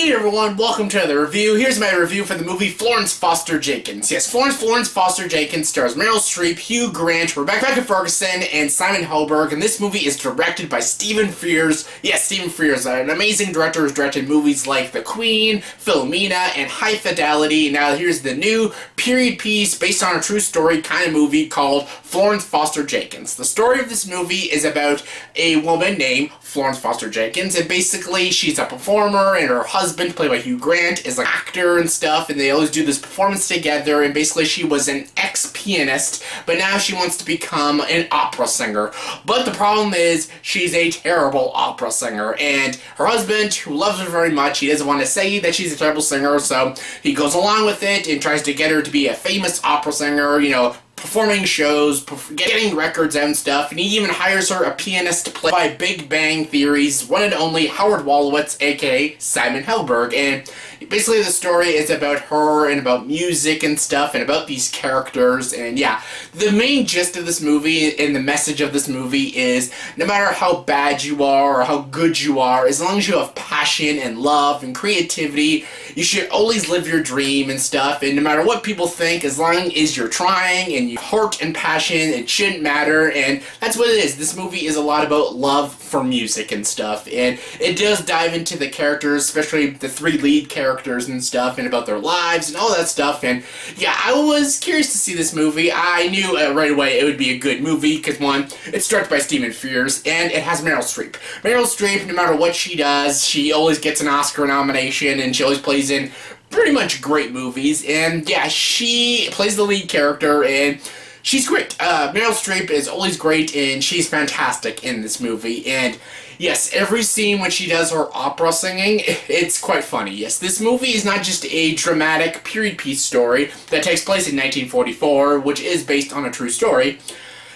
Hey everyone, welcome to another review. Here's my review for the movie Florence Foster Jenkins. Yes, Florence Foster Jenkins stars Meryl Streep, Hugh Grant, Rebecca Ferguson, and Simon Helberg, and this movie is directed by Stephen Frears. Yes, Stephen Frears, an amazing director who's directed movies like The Queen, Philomena, and High Fidelity. Now here's the new period piece based on a true story kind of movie called Florence Foster Jenkins. The story of this movie is about a woman named Florence Foster Jenkins, and basically she's a performer, and her husband, played by Hugh Grant, is an actor and stuff, and they always do this performance together, and basically she was an ex-pianist, but now she wants to become an opera singer. But the problem is, she's a terrible opera singer, and her husband, who loves her very much, he doesn't want to say that she's a terrible singer, so he goes along with it and tries to get her to be a famous opera singer, you know, performing shows, getting records out and stuff, and he even hires her a pianist to play by Big Bang Theory's one and only Howard Wolowitz, aka Simon Helberg. And basically the story is about her and about music and stuff and about these characters. And yeah, the main gist of this movie and the message of this movie is no matter how bad you are or how good you are, as long as you have passion and love and creativity, you should always live your dream and stuff. And no matter what people think, as long as you're trying and you heart and passion, it shouldn't matter. And that's what it is. This movie is a lot about love for music and stuff, and it does dive into the characters, especially the three lead characters and stuff, and about their lives and all that stuff. And yeah, I was curious to see this movie. I knew right away it would be a good movie because, one, it's directed by Stephen Frears, and it has Meryl Streep. Meryl Streep, no matter what she does, she always gets an Oscar nomination, and she always plays in pretty much great movies. And yeah, she plays the lead character, and she's great. Meryl Streep is always great, and she's fantastic in this movie. And yes, every scene when she does her opera singing, it's quite funny. Yes, this movie is not just a dramatic period piece story that takes place in 1944, which is based on a true story.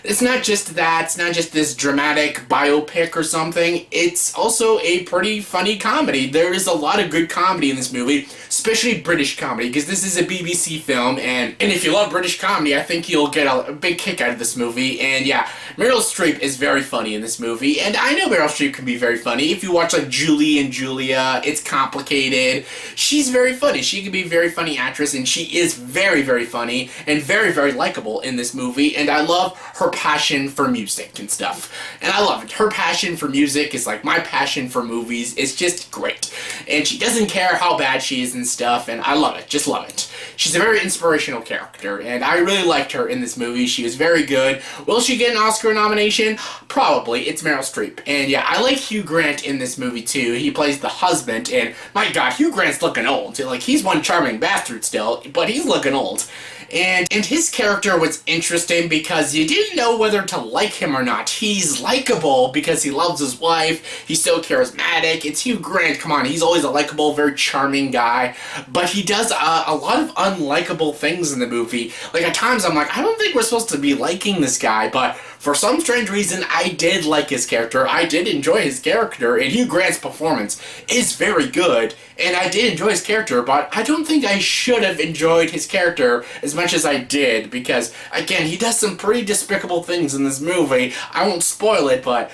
It's not just that, it's not just this dramatic biopic or something, it's also a pretty funny comedy. There is a lot of good comedy in this movie, especially British comedy, because this is a BBC film, and if you love British comedy, I think you'll get a big kick out of this movie. And yeah, Meryl Streep is very funny in this movie, and I know Meryl Streep can be very funny. If you watch like Julie and Julia, it's complicated. She's very funny. She can be a very funny actress, and she is very, very funny and very, very likable in this movie, and I love her passion for music and stuff. And I love it. Her passion for music is like my passion for movies. It's just great. And she doesn't care how bad she is and stuff, and I love it. Just love it. She's a very inspirational character, and I really liked her in this movie. She was very good. Will she get an Oscar nomination? Probably. It's Meryl Streep. And yeah, I like Hugh Grant in this movie too. He plays the husband, and my god, Hugh Grant's looking old. Like, he's one charming bastard still, but he's looking old. And his character was interesting because you didn't know whether to like him or not. He's likable because he loves his wife, he's so charismatic. It's Hugh Grant, come on, he's always a likable, very charming guy. But he does a lot of unlikable things in the movie. Like, at times I'm like, I don't think we're supposed to be liking this guy, but for some strange reason, I did like his character. I did enjoy his character, and Hugh Grant's performance is very good, and I did enjoy his character, but I don't think I should have enjoyed his character as much as I did, because, again, he does some pretty despicable things in this movie. I won't spoil it, but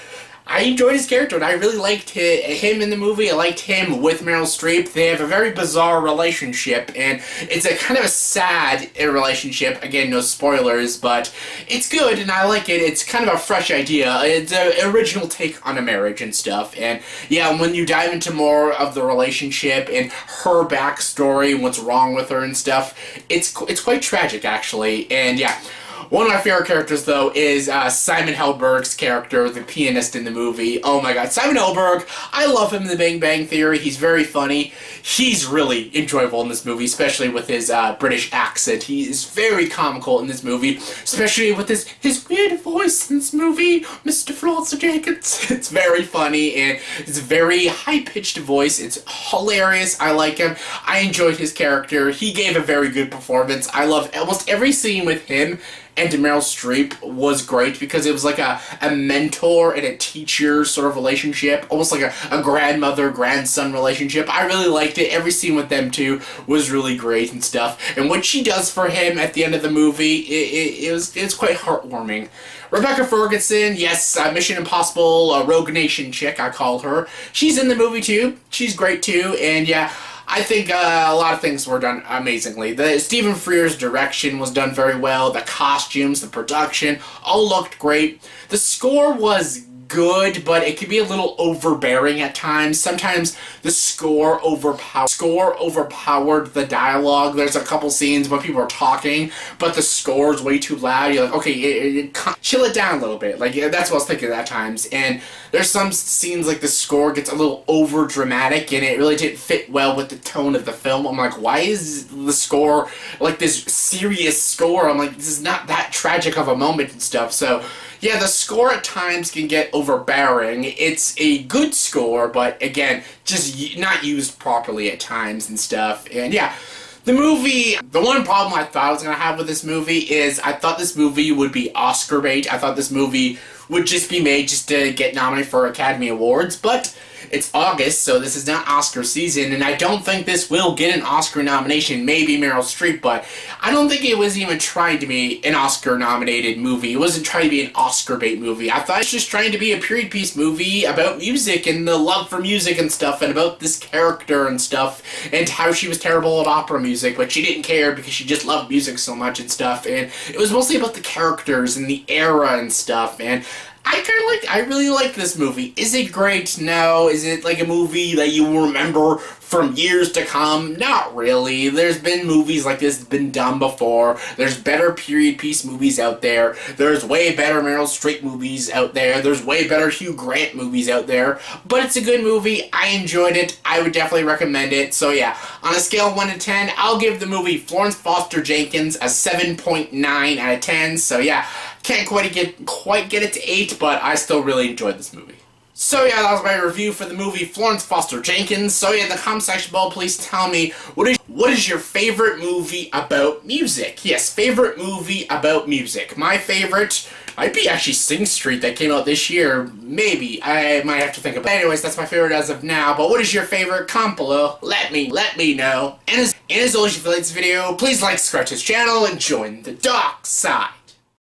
I enjoyed his character, and I really liked him in the movie. I liked him with Meryl Streep. They have a very bizarre relationship, and it's a kind of a sad relationship. Again, no spoilers, but it's good, and I like it. It's kind of a fresh idea. It's an original take on a marriage and stuff. And yeah, when you dive into more of the relationship and her backstory and what's wrong with her and stuff, it's quite tragic, actually. And yeah, one of my favorite characters, though, is Simon Helberg's character, the pianist in the movie. Oh my god, Simon Helberg, I love him in The Big Bang Theory. He's very funny. He's really enjoyable in this movie, especially with his British accent. He is very comical in this movie, especially with his weird voice in this movie, Mr. Florence Jenkins. It's very funny, and it's a very high-pitched voice. It's hilarious. I like him. I enjoyed his character. He gave a very good performance. I love almost every scene with him and Meryl Streep was great because it was like a mentor and a teacher sort of relationship, almost like a grandmother-grandson relationship. I really liked it. Every scene with them two was really great and stuff. And what she does for him at the end of the movie, it's quite heartwarming. Rebecca Ferguson, yes, Mission Impossible, Rogue Nation chick, I call her. She's in the movie too. She's great too, and yeah, I think a lot of things were done amazingly. The Stephen Frears' direction was done very well. The costumes, the production, all looked great. The score was good, but it could be a little overbearing at times. Sometimes the score overpowered the dialogue. There's a couple scenes when people are talking, but the score's way too loud. You're like, okay, chill it down a little bit. Like, that's what I was thinking at times. And there's some scenes like the score gets a little over dramatic, and it really didn't fit well with the tone of the film. I'm like, why is the score like this serious score? I'm like, this is not that tragic of a moment and stuff. So yeah, the score at times can get overbearing. It's a good score, but again, just not used properly at times and stuff. And yeah, the movie, the one problem I thought I was going to have with this movie is I thought this movie would be Oscar bait. I thought this movie would just be made just to get nominated for Academy Awards, but it's August, so this is not Oscar season, and I don't think this will get an Oscar nomination. Maybe Meryl Streep, but I don't think it was even trying to be an Oscar-nominated movie. It wasn't trying to be an Oscar-bait movie. I thought it was just trying to be a period piece movie about music and the love for music and stuff, and about this character and stuff, and how she was terrible at opera music, but she didn't care because she just loved music so much and stuff, and it was mostly about the characters and the era and stuff, and I really like this movie. Is it great? No. Is it like a movie that you will remember from years to come? Not really. There's been movies like this been done before. There's better period piece movies out there. There's way better Meryl Streep movies out there. There's way better Hugh Grant movies out there. But it's a good movie. I enjoyed it. I would definitely recommend it. So yeah, on a scale of 1 to 10, I'll give the movie Florence Foster Jenkins a 7.9 out of 10. So yeah, can't quite get it to 8, but I still really enjoyed this movie. So yeah, that was my review for the movie Florence Foster Jenkins. So yeah, in the comment section below, please tell me, what is your favorite movie about music? Yes, favorite movie about music. My favorite might be actually Sing Street that came out this year. Maybe. I might have to think about it. Anyways, that's my favorite as of now. But what is your favorite? Comment below. Let me know. And as always, if you like this video, please like, subscribe to this channel, and join the dark side.